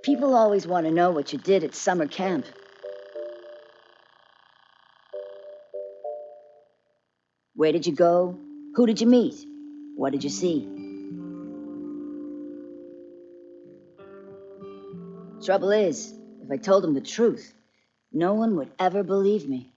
People always want to know what you did at summer camp. Where did you go? Who did you meet? What did you see? Trouble is, if I told them the truth, no one would ever believe me.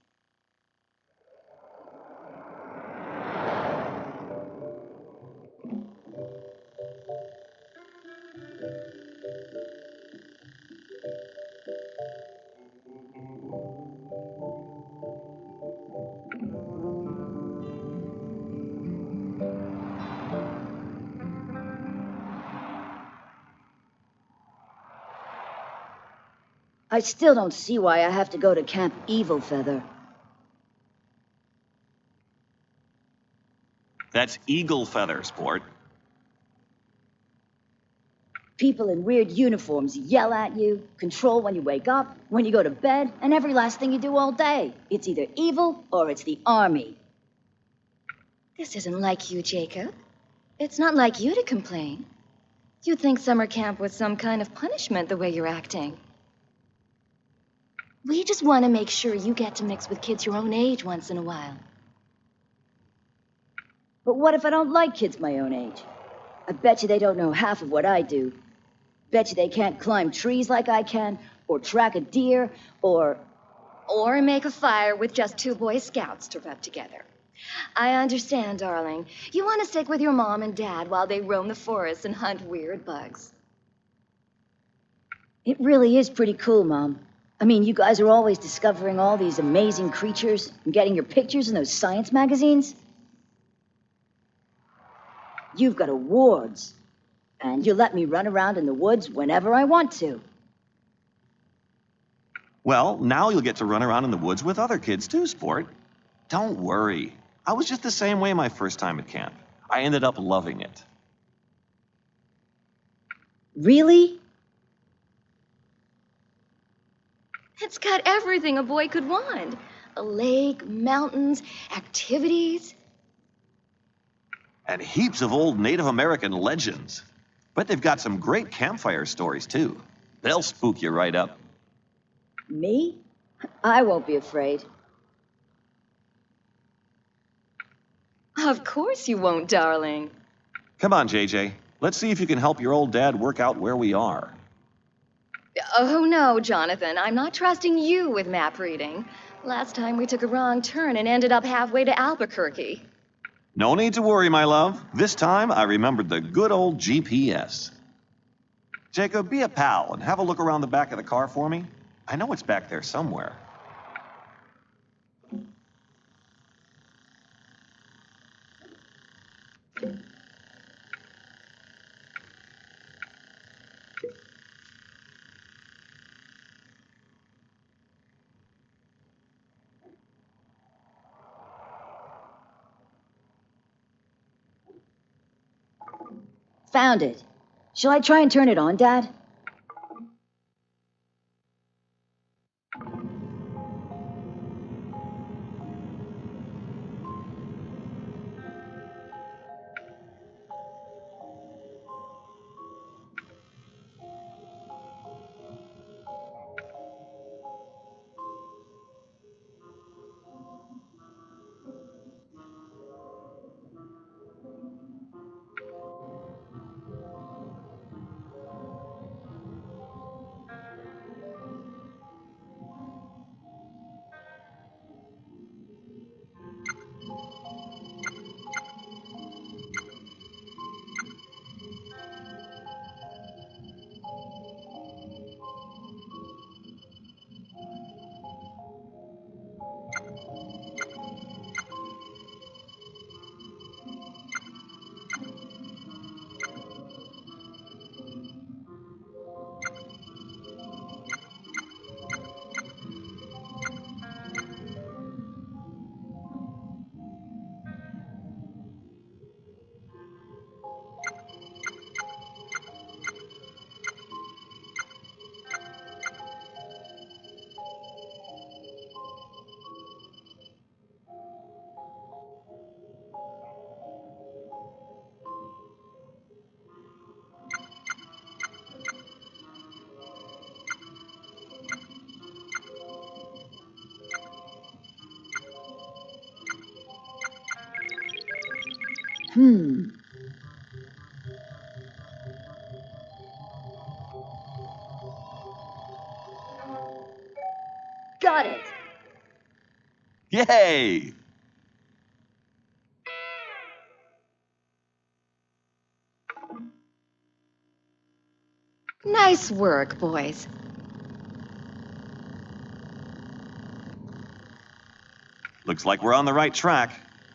I still don't see why I have to go to Camp Evil Feather. That's eagle feather, sport. People in weird uniforms yell at you, control when you wake up, when you go to bed, and every last thing you do all day. It's either evil or it's the army. This isn't like you, Jacob. It's not like you to complain. You'd think summer camp was some kind of punishment the way you're acting. We just want to make sure you get to mix with kids your own age once in a while. But what if I don't like kids my own age? I bet you they don't know half of what I do. Bet you they can't climb trees like I can, or track a deer, or make a fire with just two Boy Scouts to rub together. I understand, darling. You want to stick with your mom and dad while they roam the forest and hunt weird bugs. It really is pretty cool, Mom. I mean, you guys are always discovering all these amazing creatures and getting your pictures in those science magazines. You've got awards, and you let me run around in the woods whenever I want to. Well, now you'll get to run around in the woods with other kids too, sport. Don't worry. I was just the same way my first time at camp. I ended up loving it. Really? It's got everything a boy could want. A lake, mountains, activities. And heaps of old Native American legends. But they've got some great campfire stories too. They'll spook you right up. Me? I won't be afraid. Of course you won't, darling. Come on, JJ. Let's see if you can help your old dad work out where we are. Oh, no, Jonathan. I'm not trusting you with map reading. Last time we took a wrong turn and ended up halfway to Albuquerque. No need to worry, my love. This time I remembered the good old GPS. Jacob, be a pal and have a look around the back of the car for me. I know it's back there somewhere. Found it. Shall I try and turn it on, Dad? Hmm. Got it. Yay! Nice work, boys. Looks like we're on the right track.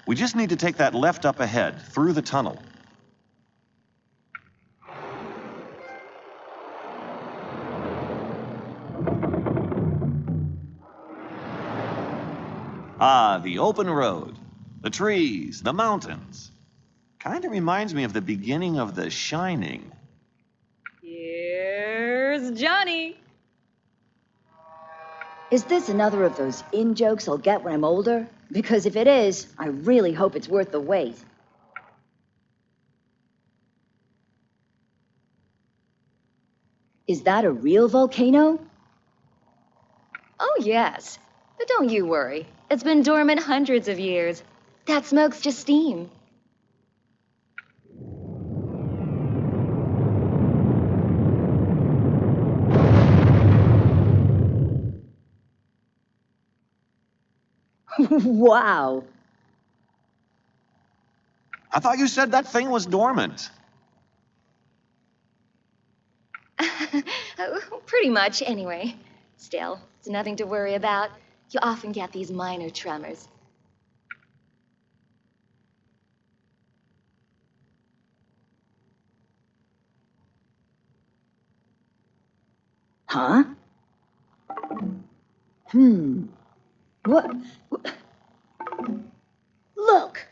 We just need to take that left up ahead, through the tunnel. Ah, the open road. The trees, the mountains. Kinda reminds me of the beginning of The Shining. Here's Johnny. Is this another of those in-jokes I'll get when I'm older? Because if it is, I really hope it's worth the wait. Is that a real volcano? Oh, yes. But don't you worry. It's been dormant hundreds of years. That smoke's just steam. Wow. I thought you said that thing was dormant. Pretty much, anyway. Still, it's nothing to worry about. You often get these minor tremors. Huh? Hmm. What? Look!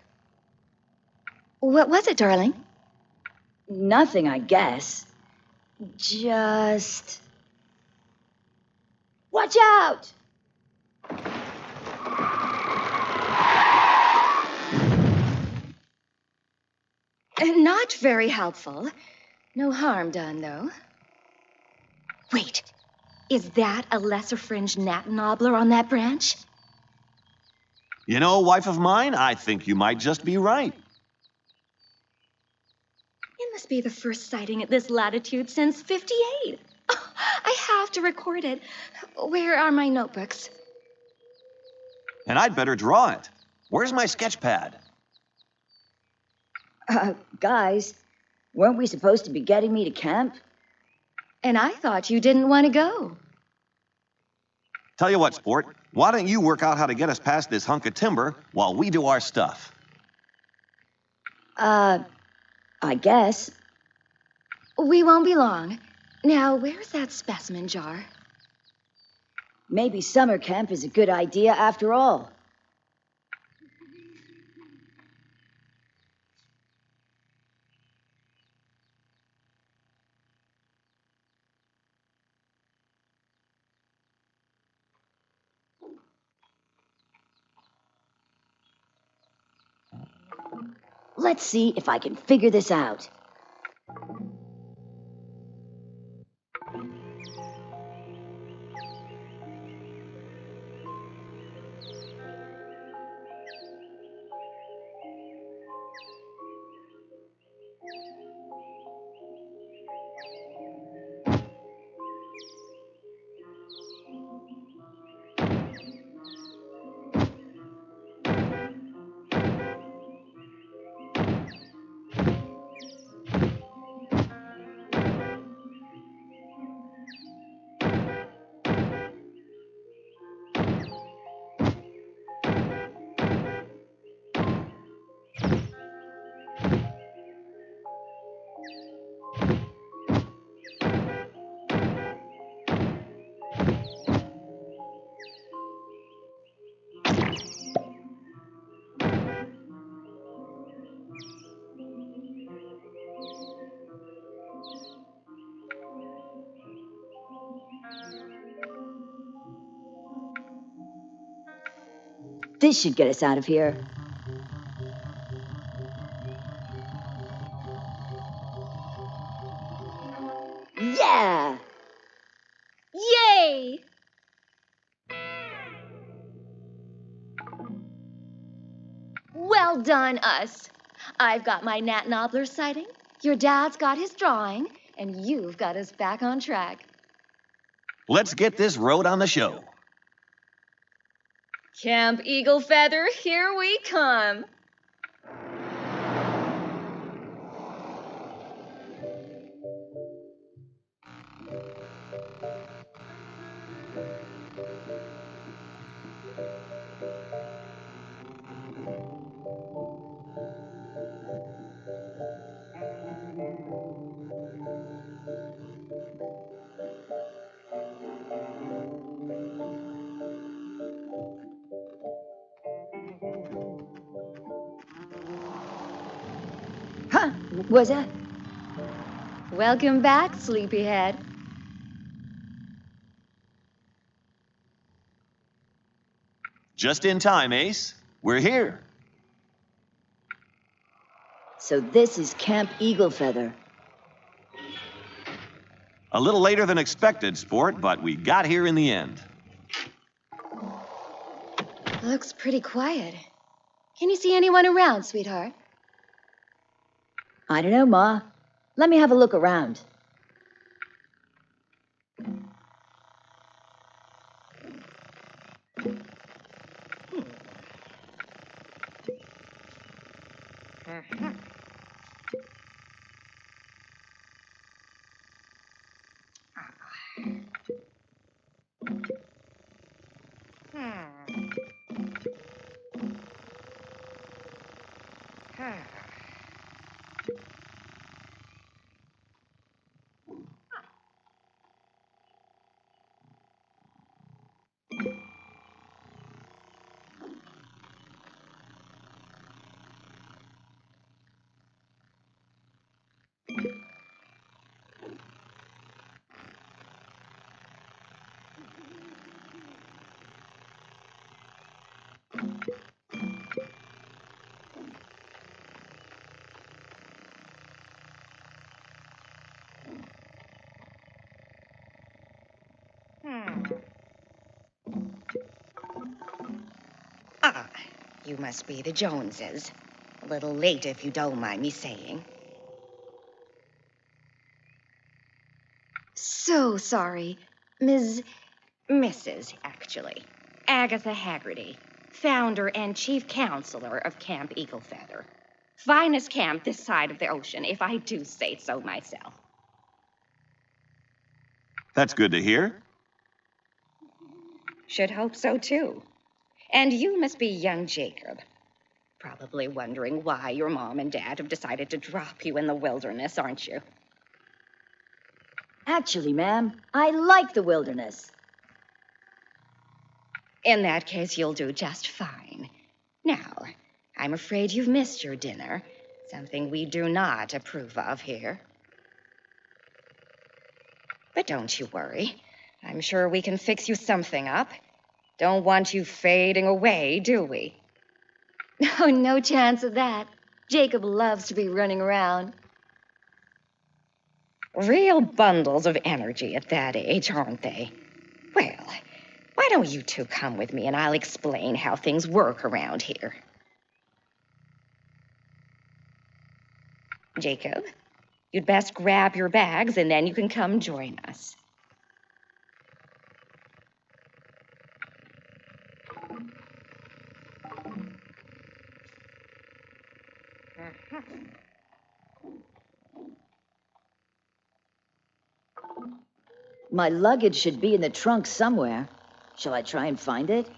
What was it, darling? Nothing, I guess. Just... Watch out! Not very helpful. No harm done, though. Wait, is that a lesser fringed gnat nobbler on that branch? You know, wife of mine, I think you might just be right. It must be the first sighting at this latitude since '58. Oh, I have to record it. Where are my notebooks? And I'd better draw it. Where's my sketch pad? Guys, weren't we supposed to be getting me to camp? And I thought you didn't want to go. Tell you what, sport, why don't you work out how to get us past this hunk of timber while we do our stuff? I guess. We won't be long. Now, where's that specimen jar? Maybe summer camp is a good idea after all. Let's see if I can figure this out. This should get us out of here. Yeah! Yay! Well done, us. I've got my Nat Nobbler sighting, your dad's got his drawing, and you've got us back on track. Let's get this road on the show. Camp Eagle Feather, here we come. Huh? Was that? Welcome back, sleepyhead. Just in time, Ace. We're here. So this is Camp Eagle Feather. A little later than expected, sport, but we got here in the end. Looks pretty quiet. Can you see anyone around, sweetheart? I don't know, Ma. Let me have a look around. Ah, you must be the Joneses. A little late, if you don't mind me saying. So sorry. Mrs., actually. Agatha Haggerty, founder and chief counselor of Camp Eagle Feather. Finest camp this side of the ocean, if I do say so myself. That's good to hear. Should hope so, too. And you must be young Jacob. Probably wondering why your mom and dad have decided to drop you in the wilderness, aren't you? Actually, ma'am, I like the wilderness. In that case, you'll do just fine. Now, I'm afraid you've missed your dinner, something we do not approve of here. But don't you worry. I'm sure we can fix you something up. Don't want you fading away, do we? Oh, no chance of that. Jacob loves to be running around. Real bundles of energy at that age, aren't they? Well, why don't you two come with me and I'll explain how things work around here. Jacob, you'd best grab your bags and then you can come join us. My luggage should be in the trunk somewhere. Shall I try and find it?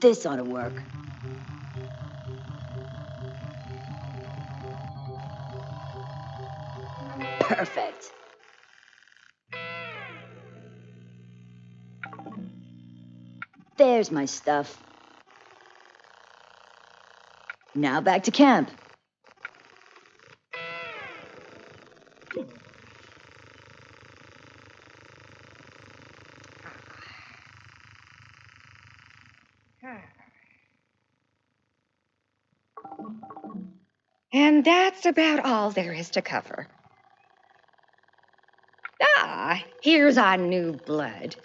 This ought to work. Perfect. There's my stuff. Now back to camp. And that's about all there is to cover. Ah, here's our new blood.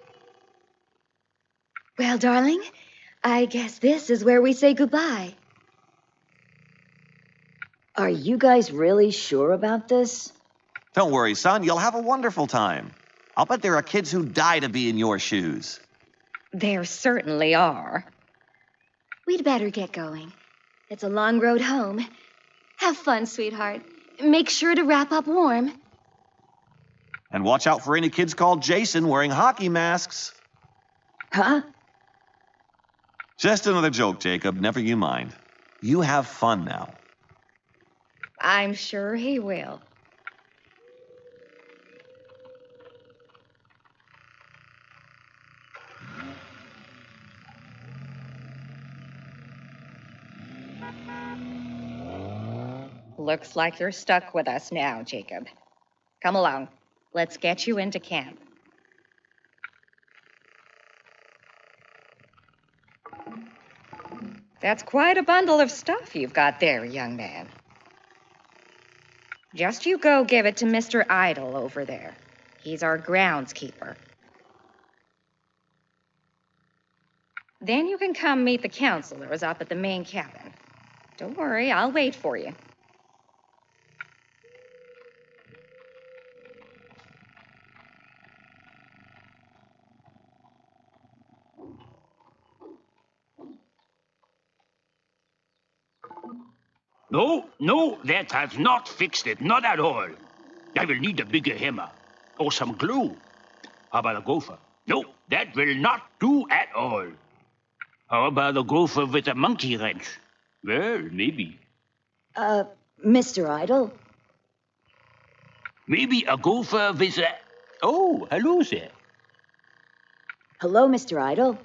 Well, darling, I guess this is where we say goodbye. Are you guys really sure about this? Don't worry, son. You'll have a wonderful time. I'll bet there are kids who die to be in your shoes. There certainly are. We'd better get going. It's a long road home. Have fun, sweetheart. Make sure to wrap up warm. And watch out for any kids called Jason wearing hockey masks. Huh? Just another joke, Jacob. Never you mind. You have fun now. I'm sure he will. Looks like you're stuck with us now, Jacob. Come along. Let's get you into camp. That's quite a bundle of stuff you've got there, young man. Just you go give it to Mr. Idle over there. He's our groundskeeper. Then you can come meet the counselors up at the main cabin. Don't worry, I'll wait for you. No, that has not fixed it, not at all. I will need a bigger hammer, or some glue. How about a gopher? No, that will not do at all. How about a gopher with a monkey wrench? Well, maybe. Mr. Idle? Maybe a gopher with a... Oh, hello there. Hello, Mr. Idle.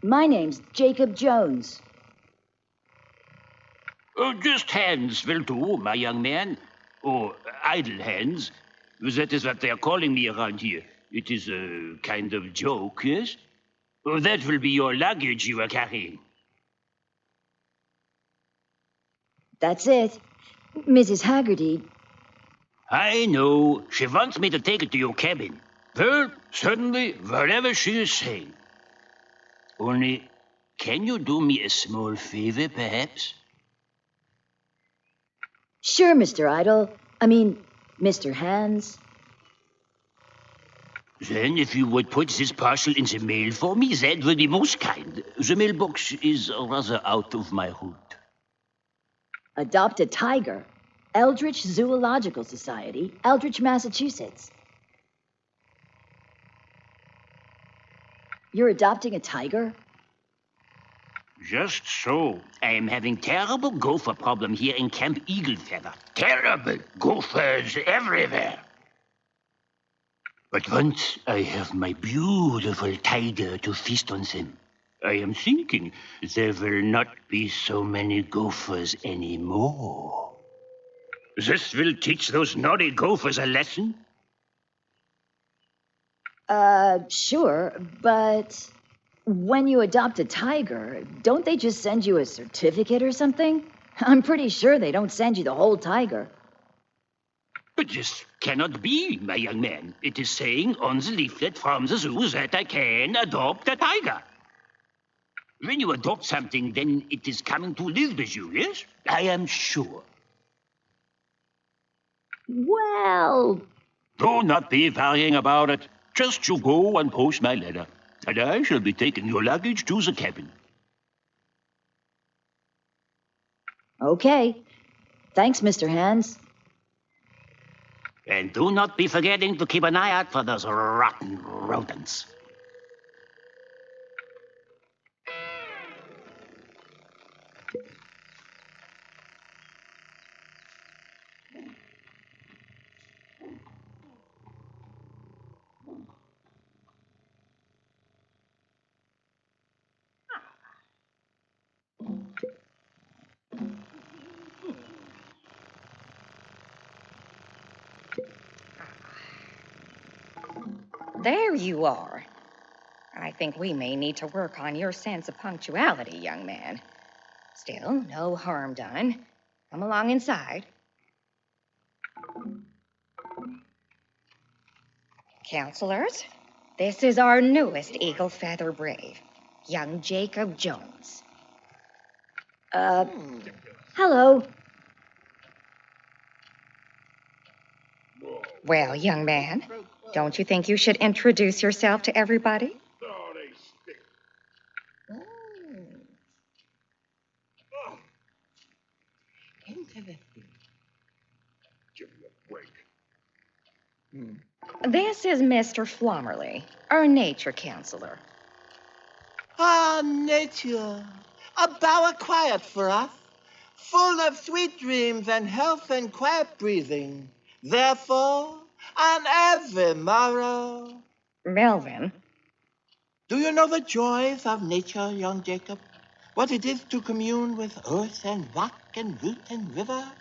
My name's Jacob Jones. Just hands will do, my young man. Or idle hands. That is what they are calling me around here. It is a kind of joke, yes? That will be your luggage you are carrying. That's it. Mrs. Haggerty. I know. She wants me to take it to your cabin. Well, certainly, whatever she is saying. Only, can you do me a small favor, perhaps? Sure, Mr. Idle. Mr. Hands. Then, if you would put this parcel in the mail for me, that would be most kind. The mailbox is rather out of my route. Adopt a tiger. Eldritch Zoological Society, Eldritch, Massachusetts. You're adopting a tiger? Just so. I am having terrible gopher problem here in Camp Eagle Feather. Terrible gophers everywhere. But once I have my beautiful tiger to feast on them, I am thinking there will not be so many gophers anymore. This will teach those naughty gophers a lesson. Sure, but when you adopt a tiger, don't they just send you a certificate or something? I'm pretty sure they don't send you the whole tiger. But this cannot be, my young man. It is saying on the leaflet from the zoo that I can adopt a tiger. When you adopt something, then it is coming to live with you, yes? I am sure. Well... Do not be worrying about it. Just you go and post my letter, and I shall be taking your luggage to the cabin. Okay. Thanks, Mr. Hands. And do not be forgetting to keep an eye out for those rotten rodents. There you are. I think we may need to work on your sense of punctuality, young man. Still, no harm done. Come along inside. Counselors, this is our newest Eagle Feather Brave, young Jacob Jones. Hello. Well, young man, don't you think you should introduce yourself to everybody? This is Mr. Flommerly, our nature counselor. Ah, nature, a bower quiet for us, full of sweet dreams and health and quiet breathing. Therefore, on every morrow. Melvin, Do you know the joys of nature, young Jacob? What it is to commune with earth and rock and root and river?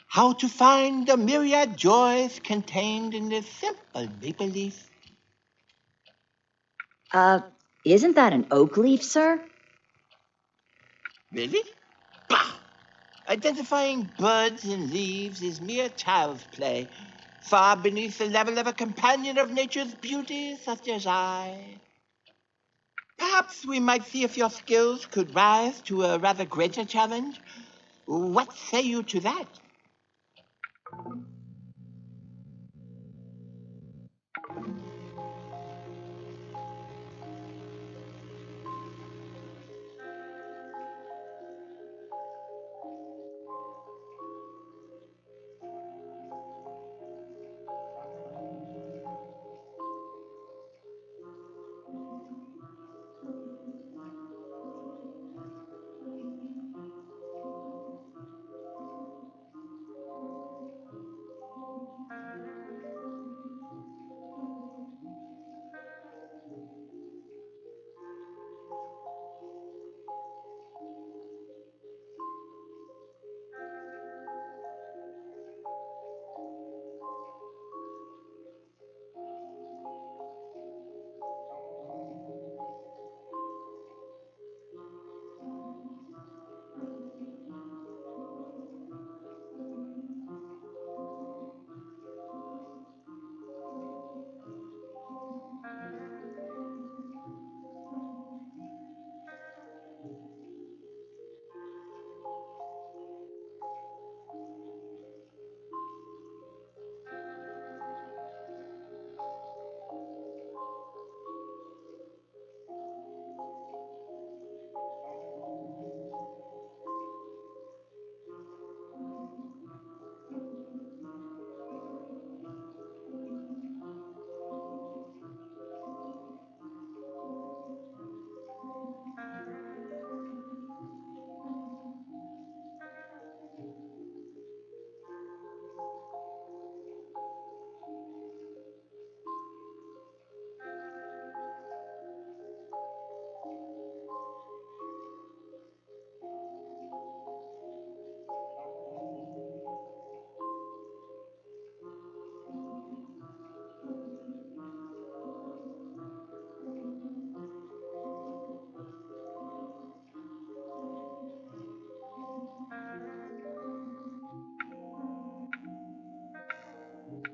How to find the myriad joys contained in this simple make-believe? Isn't that an oak leaf, sir? Really? Bah! Identifying birds and leaves is mere child's play, far beneath the level of a companion of nature's beauty such as I. Perhaps we might see if your skills could rise to a rather greater challenge. What say you to that?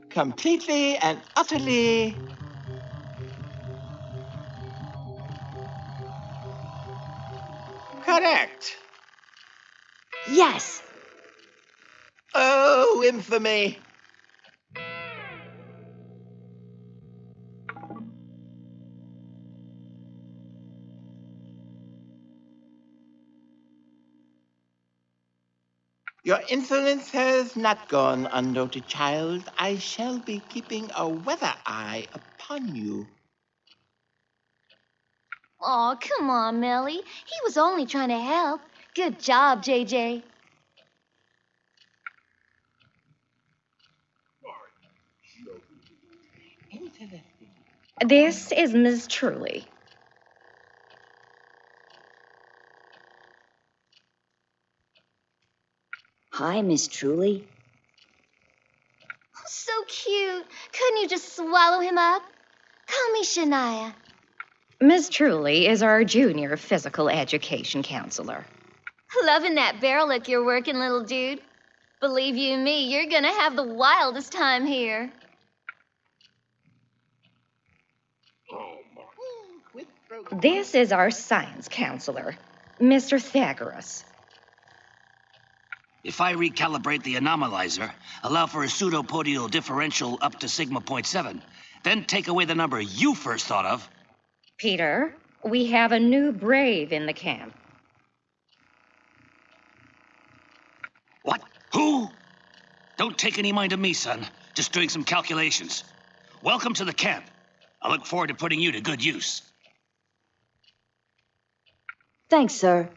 Completely and utterly correct. Yes. Oh, infamy. Your insolence has not gone unnoted, child. I shall be keeping a weather eye upon you. Aw, come on, Melly. He was only trying to help. Good job, JJ. This is Miss Truly. Hi, Miss Truly. So cute. Couldn't you just swallow him up? Call me Shania. Miss Truly is our junior physical education counselor. Loving that barrel lick you're working, little dude. Believe you me, you're gonna have the wildest time here. This is our science counselor, Mr. Thagorus. If I recalibrate the anomalizer, allow for a pseudopodial differential up to sigma point 7, then take away the number you first thought of. Peter, we have a new brave in the camp. What? Who? Don't take any mind of me, son. Just doing some calculations. Welcome to the camp. I look forward to putting you to good use. Thanks, sir.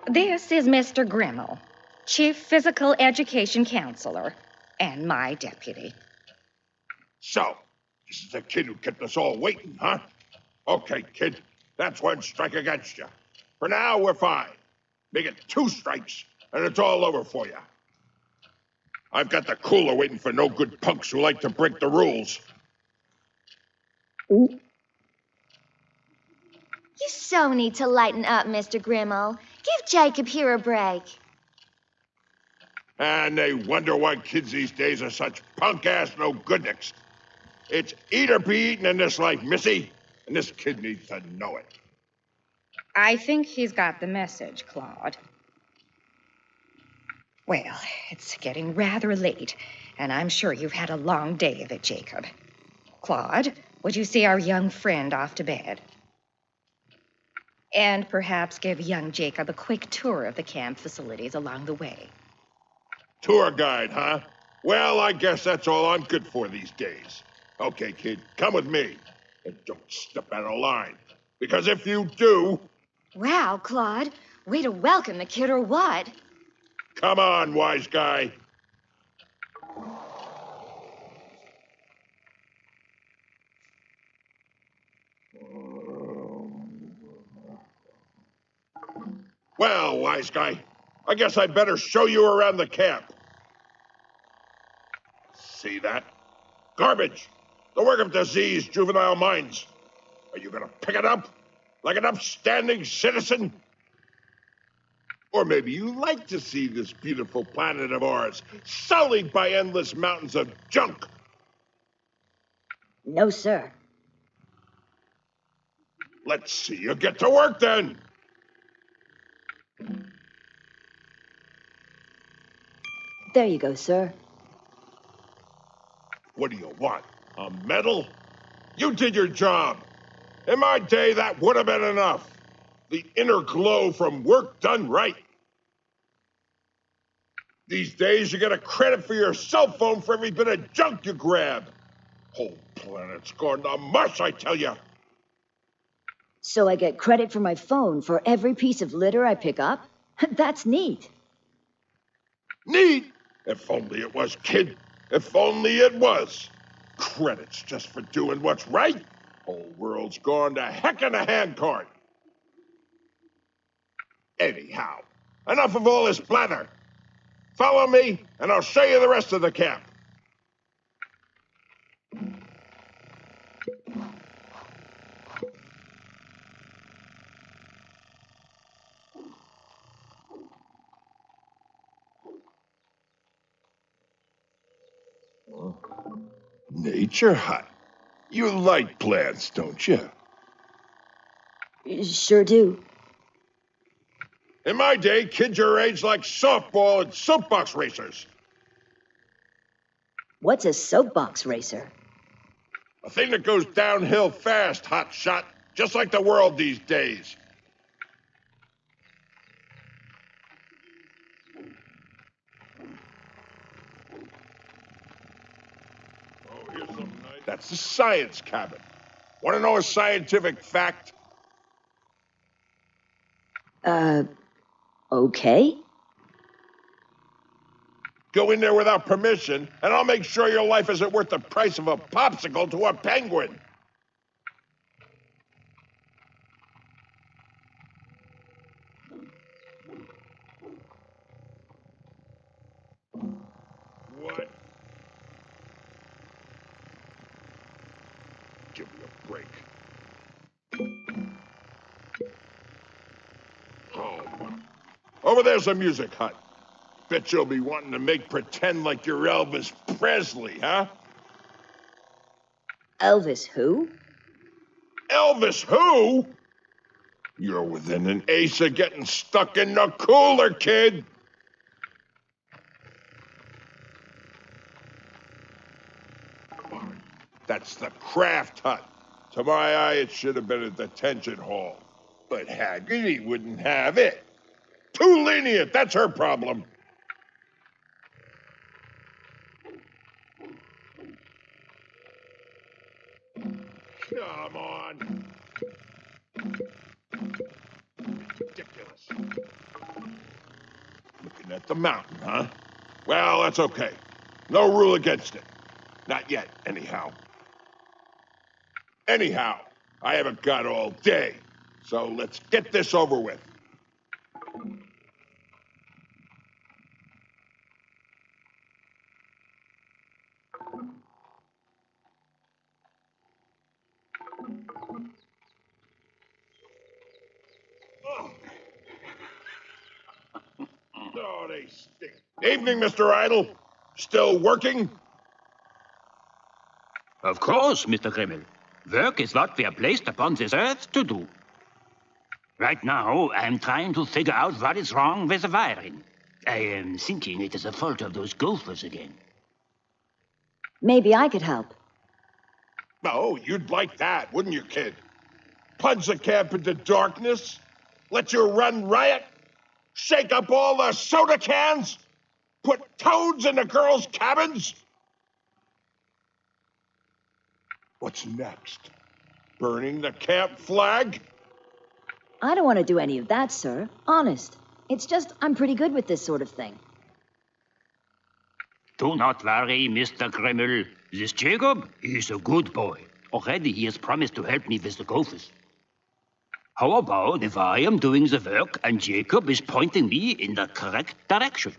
This is Mr. Grimmel, chief physical education counselor, and my deputy. So, this is the kid who kept us all waiting, huh? Okay, kid, that's one strike against you. For now, we're fine. Make it 2 strikes, and it's all over for you. I've got the cooler waiting for no good punks who like to break the rules. Ooh. You so need to lighten up, Mr. Grimmel. Give Jacob here a break. And they wonder why kids these days are such punk-ass no-goodniks. It's eat or be eaten in this life, Missy, and this kid needs to know it. I think he's got the message, Claude. Well, it's getting rather late, and I'm sure you've had a long day of it, Jacob. Claude, would you see our young friend off to bed? And perhaps give young Jacob a quick tour of the camp facilities along the way. Tour guide, huh? Well, I guess that's all I'm good for these days. Okay, kid, come with me. And don't step out of line. Because if you do... Wow, Claude. Way to welcome the kid or what? Come on, wise guy. Well, wise guy, I guess I'd better show you around the camp. See that? Garbage. The work of diseased juvenile minds. Are you gonna pick it up? Like an upstanding citizen? Or maybe you like to see this beautiful planet of ours sullied by endless mountains of junk. No, sir. Let's see you get to work then. There you go, sir. What do you want? A medal? You did your job. In my day, that would have been enough. The inner glow from work done right. These days, you get a credit for your cell phone for every bit of junk you grab. Whole planet's gone to mush, I tell you. So I get credit for my phone for every piece of litter I pick up? That's neat. Neat? If only it was, kid. If only it was. Credits just for doing what's right. Whole world's gone to heck in a handcart. Anyhow, enough of all this blather. Follow me, and I'll show you the rest of the camp. Nature Hut. You like plants, don't you? Sure do. In my day, kids your age like softball and soapbox racers. What's a soapbox racer? A thing that goes downhill fast, hot shot, just like the world these days. That's the science cabin. Want to know a scientific fact? Okay. Go in there without permission, and I'll make sure your life isn't worth the price of a popsicle to a penguin. What? Give me a break. Oh, over there's a music hut. Bet you'll be wanting to make pretend like you're Elvis Presley, huh? Elvis who? Elvis who? You're within an ace of getting stuck in the cooler, kid. That's the craft hut. To my eye, it should have been a detention hall. But Haggerty wouldn't have it. Too lenient, that's her problem. Come on. Ridiculous. Looking at the mountain, huh? Well, that's okay. No rule against it. Not yet, anyhow. Anyhow, I haven't got all day. So let's get this over with. Oh, they stink. Evening, Mr. Idle. Still working? Of course, Mr. Grimmel. Work is what we are placed upon this earth to do. Right now, I'm trying to figure out what is wrong with the wiring. I am thinking it is the fault of those gophers again. Maybe I could help. Oh, you'd like that, wouldn't you, kid? Plunge the camp into darkness? Let you run riot? Shake up all the soda cans? Put toads in the girls' cabins? What's next? Burning the camp flag? I don't want to do any of that, sir. Honest. It's just I'm pretty good with this sort of thing. Do not worry, Mr. Grimmel. This Jacob is a good boy. Already he has promised to help me with the gophers. How about if I am doing the work and Jacob is pointing me in the correct direction?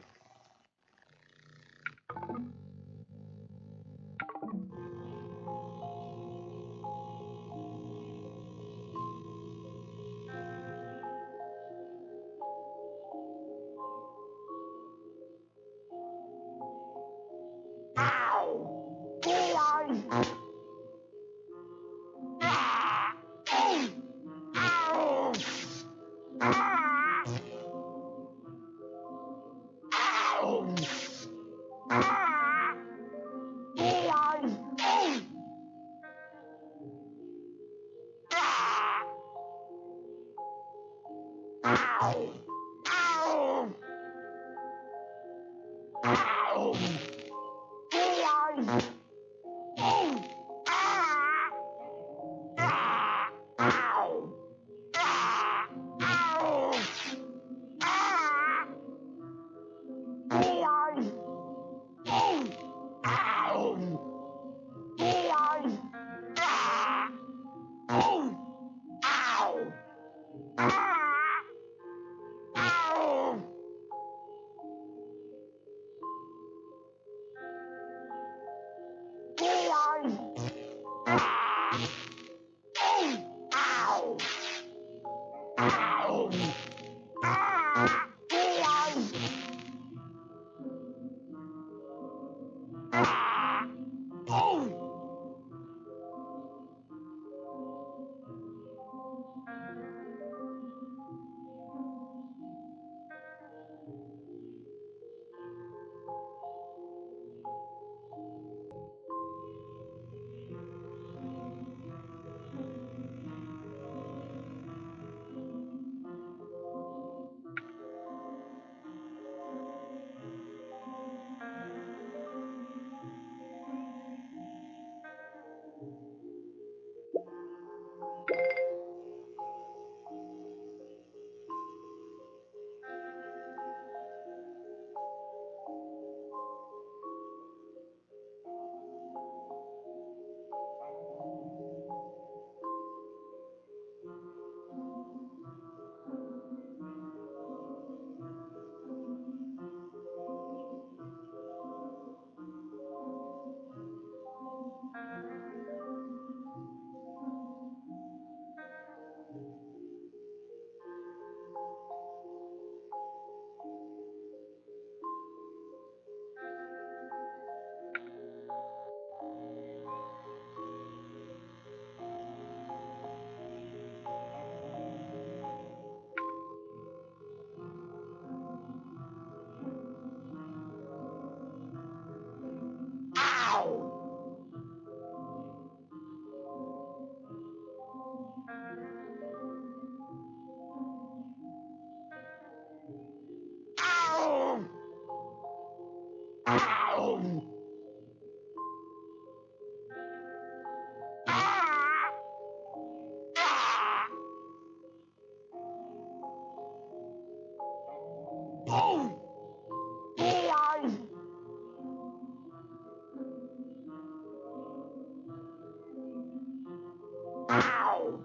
Ow!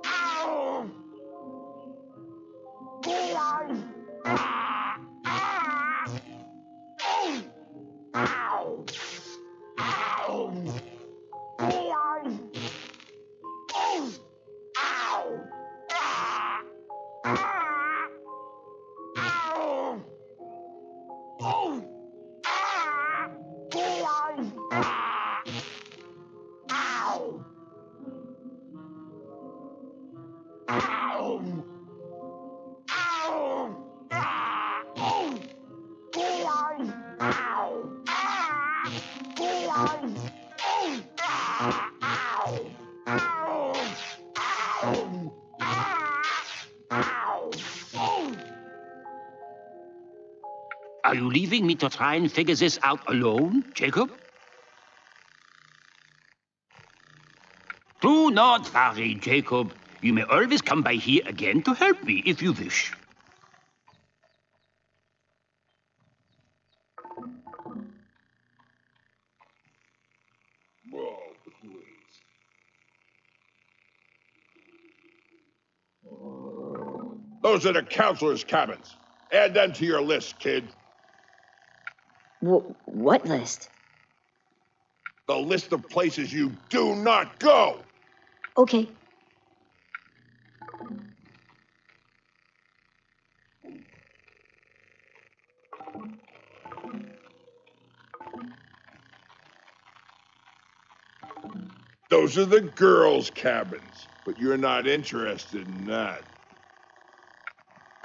Ow! Boy! Ah! Ah! Oh! Ow! Ow! Boy! Oh! Ow! Ah! Ah! Ow! Oh! Ah! Boy! Ah! Ow! Ow! Ow! Ah! Oh! Boy! Ow! Ah! Boy! Oh! Ah! Ow! Ow! Ow! Ah! Ow! Oh! Are you leaving me to try and figure this out alone, Jacob? Do not worry, Jacob. You may always come by here again to help me if you wish. Oh, please. Those are the counselors' cabins. Add them to your list, kid. What list? The list of places you do not go. Okay. Those are the girls' cabins, but you're not interested in that.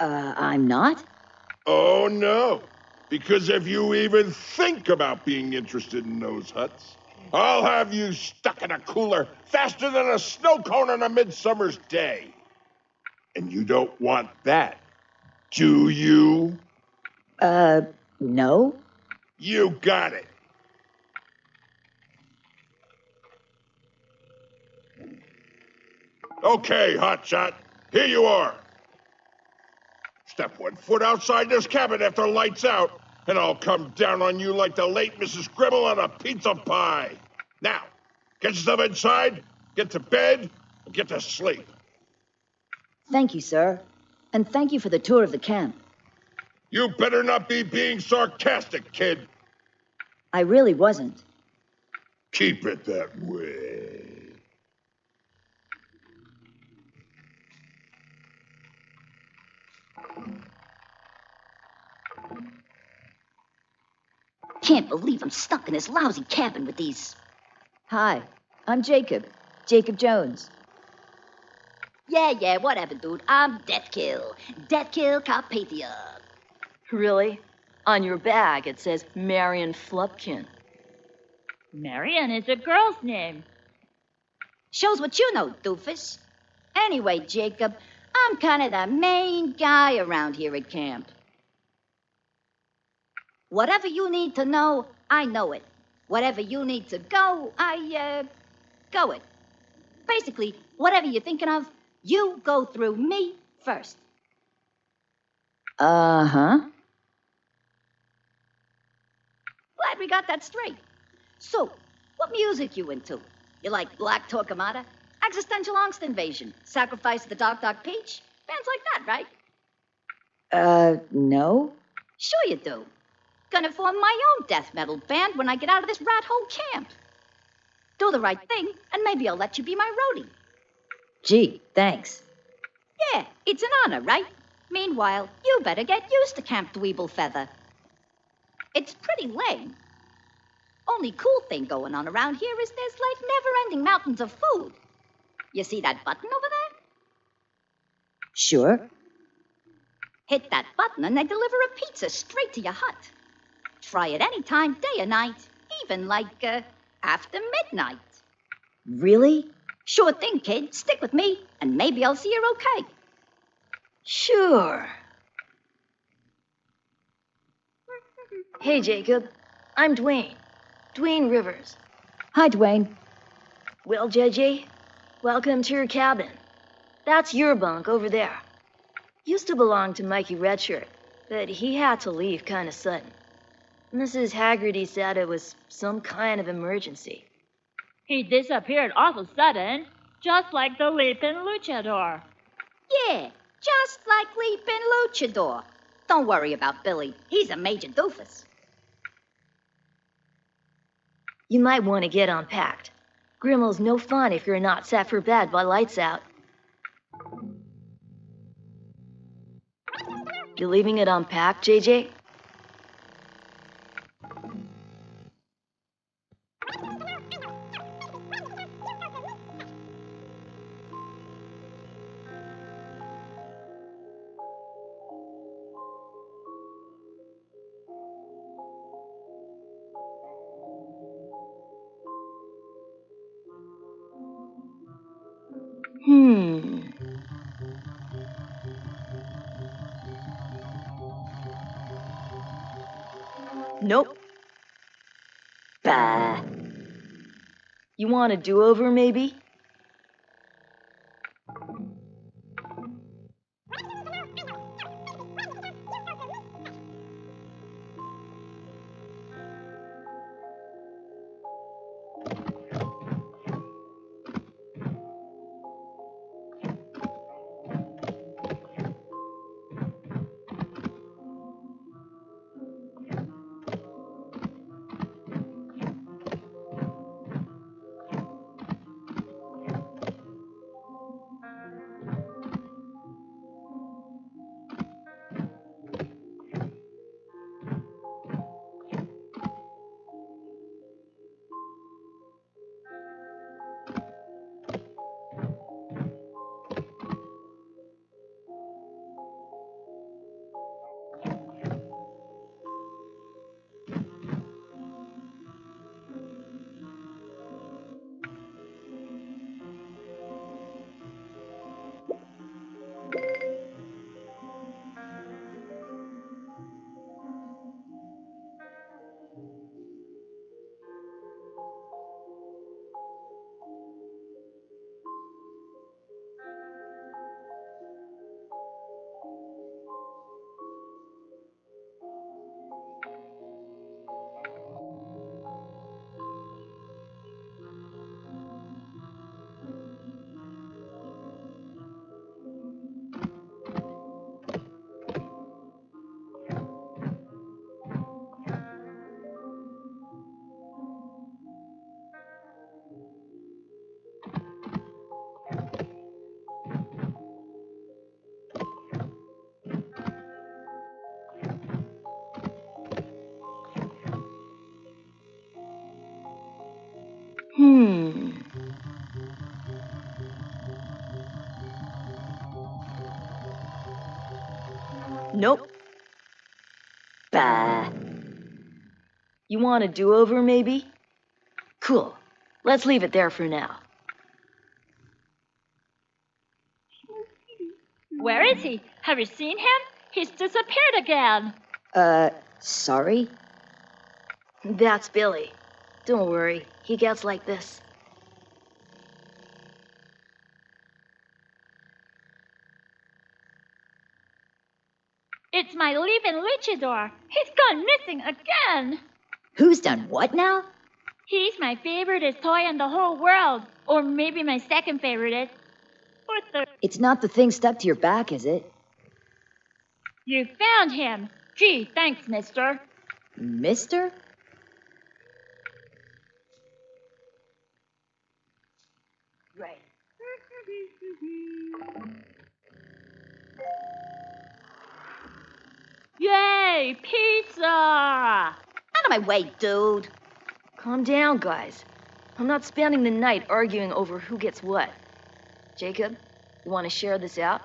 I'm not? Oh, no. Because if you even think about being interested in those huts, I'll have you stuck in a cooler faster than a snow cone on a midsummer's day. And you don't want that, do you? No? You got it. Okay, hotshot. Here you are. Step 1 foot outside this cabin after lights out, and I'll come down on you like the late Mrs. Gribble on a pizza pie. Now, get yourself inside, get to bed, and get to sleep. Thank you, sir. And thank you for the tour of the camp. You better not be being sarcastic, kid. I really wasn't. Keep it that way. Can't believe I'm stuck in this lousy cabin with these. Hi, I'm Jacob. Jacob Jones. Yeah, whatever, dude. I'm Deathkill. Deathkill Carpathia. Really? On your bag, it says Marion Flupkin. Marion is a girl's name. Shows what you know, doofus. Anyway, Jacob, I'm kind of the main guy around here at camp. Whatever you need to know, I know it. Whatever you need to go, I go it. Basically, whatever you're thinking of, you go through me first. Uh-huh. Glad we got that straight. So, what music you into? You like Black Torquemada, Existential Angst Invasion, Sacrifice of the Dark Peach? Bands like that, right? No? Sure you do. Gonna form my own death metal band when I get out of this rat hole camp. Do the right thing, and maybe I'll let you be my roadie. Gee, thanks. Yeah, it's an honor, right? Meanwhile, you better get used to Camp Dweeble Feather. It's pretty lame. Only cool thing going on around here is there's like never-ending mountains of food. You see that button over there? Sure. Hit that button and they deliver a pizza straight to your hut. Try it any time, day or night, even like after midnight. Really? Sure thing, kid. Stick with me, and maybe I'll see you're okay. Sure. Hey, Jacob. I'm Dwayne. Dwayne Rivers. Hi, Dwayne. Well, JJ, welcome to your cabin. That's your bunk over there. Used to belong to Mikey Redshirt, but he had to leave kind of sudden. Mrs. Haggerty said it was some kind of emergency. He disappeared awful sudden. Just like the leaping luchador. Yeah, just like Leapin' Luchador. Don't worry about Billy. He's a major doofus. You might want to get unpacked. Grimmel's no fun if you're not set for bed by lights out. You leaving it unpacked, JJ? Nope. Bah. You want a do-over, maybe? Nope. Bah. You want a do-over, maybe? Cool. Let's leave it there for now. Where is he? Have you seen him? He's disappeared again. Sorry? That's Billy. Don't worry, he gets like this. It's my leaving luchador. He's gone missing again. Who's done what now? He's my favoriteest toy in the whole world. Or maybe my second favoriteest. Or third. It's not the thing stuck to your back, is it? You found him. Gee, thanks, mister. Mister? Right. Yay, pizza! Out of my way, dude. Calm down, guys. I'm not spending the night arguing over who gets what. Jacob, you want to share this out?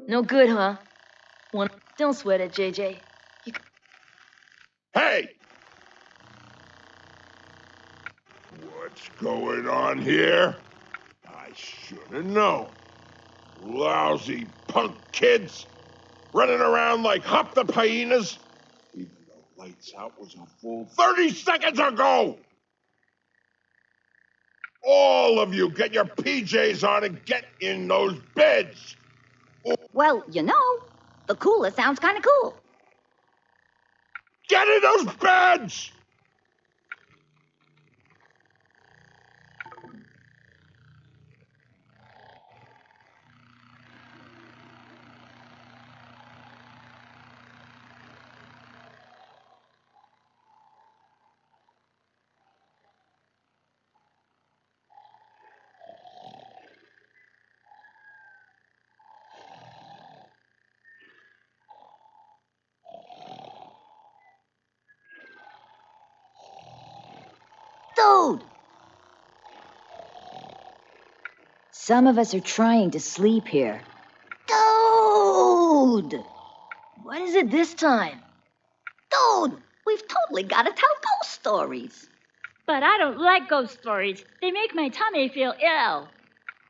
No good, huh? One. Don't sweat it, JJ. Hey! What's going on here? I should have known. Lousy punk kids running around like Hop the Hyenas, even though Lights Out was a full 30 seconds ago! All of you, get your PJs on and get in those beds! Well, you know, the cooler sounds kind of cool. Get in those beds! Dude! Some of us are trying to sleep here. Dude! What is it this time? Dude! We've totally got to tell ghost stories. But I don't like ghost stories. They make my tummy feel ill.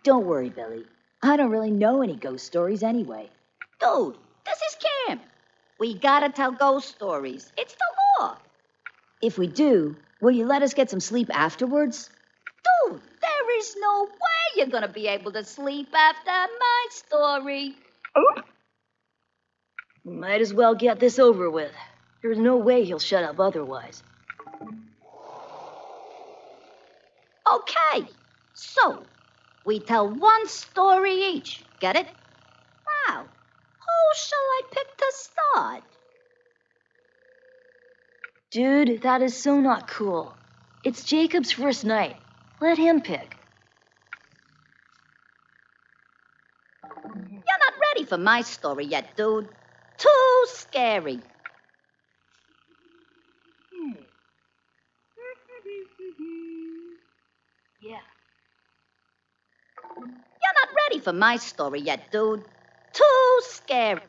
Don't worry, Billy. I don't really know any ghost stories anyway. Dude, this is camp. We gotta tell ghost stories. It's the law. If we do, will you let us get some sleep afterwards? Dude, there is no way you're gonna be able to sleep after my story. Might as well get this over with. There's no way he'll shut up otherwise. Okay, so we tell one story each. Get it? Now, who shall I pick to start? Dude, that is so not cool. It's Jacob's first night. Let him pick. You're not ready for my story yet, dude. Too scary. Yeah. You're not ready for my story yet, dude. Too scary.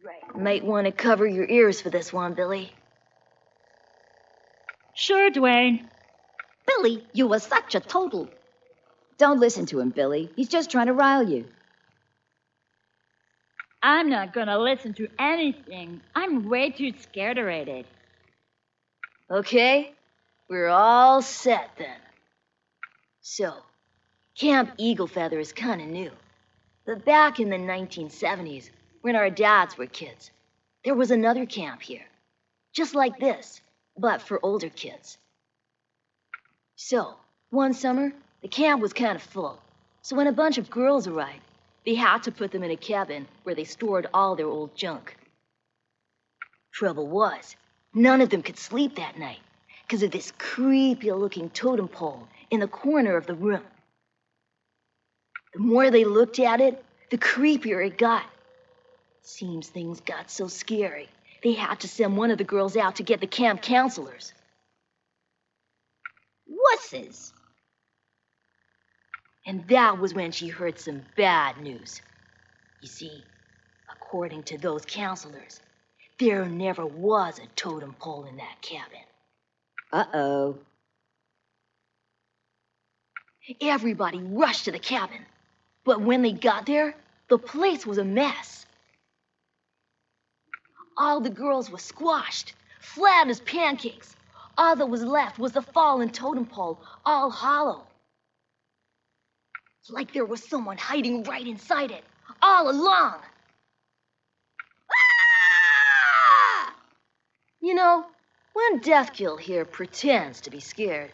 Right. Might want to cover your ears for this one, Billy. Sure, Dwayne. Billy, you were such a total. Don't listen to him, Billy. He's just trying to rile you. I'm not gonna listen to anything. I'm way too scared already. Okay, we're all set then. So, Camp Eagle Feather is kind of new. But back in the 1970s, when our dads were kids, there was another camp here. Just like this, but for older kids. So, one summer, the camp was kind of full. So when a bunch of girls arrived, they had to put them in a cabin where they stored all their old junk. Trouble was, none of them could sleep that night because of this creepy-looking totem pole in the corner of the room. The more they looked at it, the creepier it got. Seems things got so scary, they had to send one of the girls out to get the camp counselors. Wusses. And that was when she heard some bad news. You see, according to those counselors, there never was a totem pole in that cabin. Uh-oh. Everybody rushed to the cabin. But when they got there, the place was a mess. All the girls were squashed, flat as pancakes. All that was left was the fallen totem pole, all hollow. Like there was someone hiding right inside it, all along. Ah! You know, when Deathkill here pretends to be scared,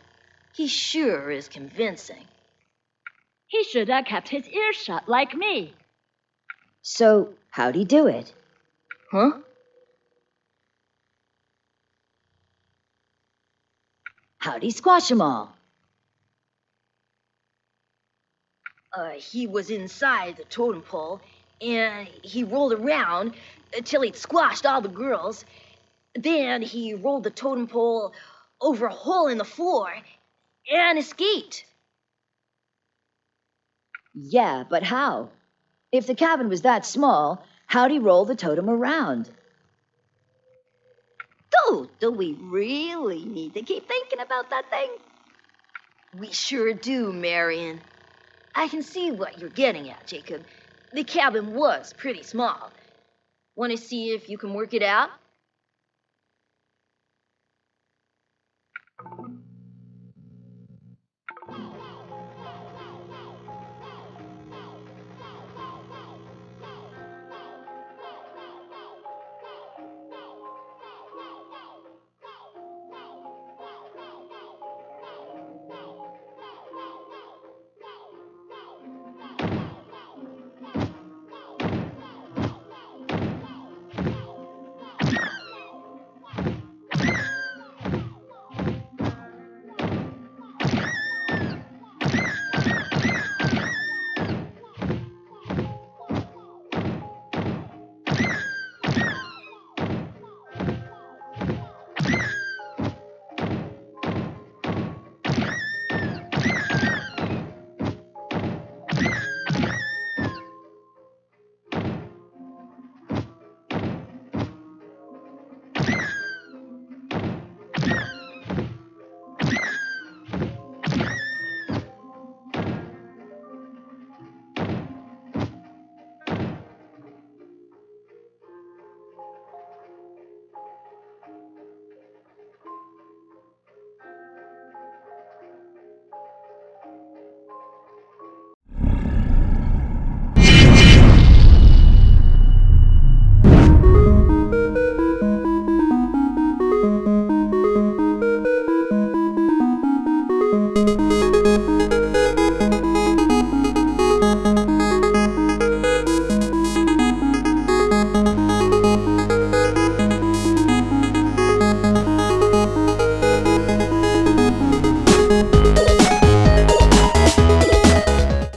he sure is convincing. He should have kept his ears shut like me. So, how'd he do it? Huh? How'd he squash them all? He was inside the totem pole, and he rolled around till he'd squashed all the girls. Then he rolled the totem pole over a hole in the floor and escaped. Yeah, but how? If the cabin was that small, how'd he roll the totem around? Dude, do we really need to keep thinking about that thing? We sure do, Marion. I can see what you're getting at, Jacob. The cabin was pretty small. Want to see if you can work it out?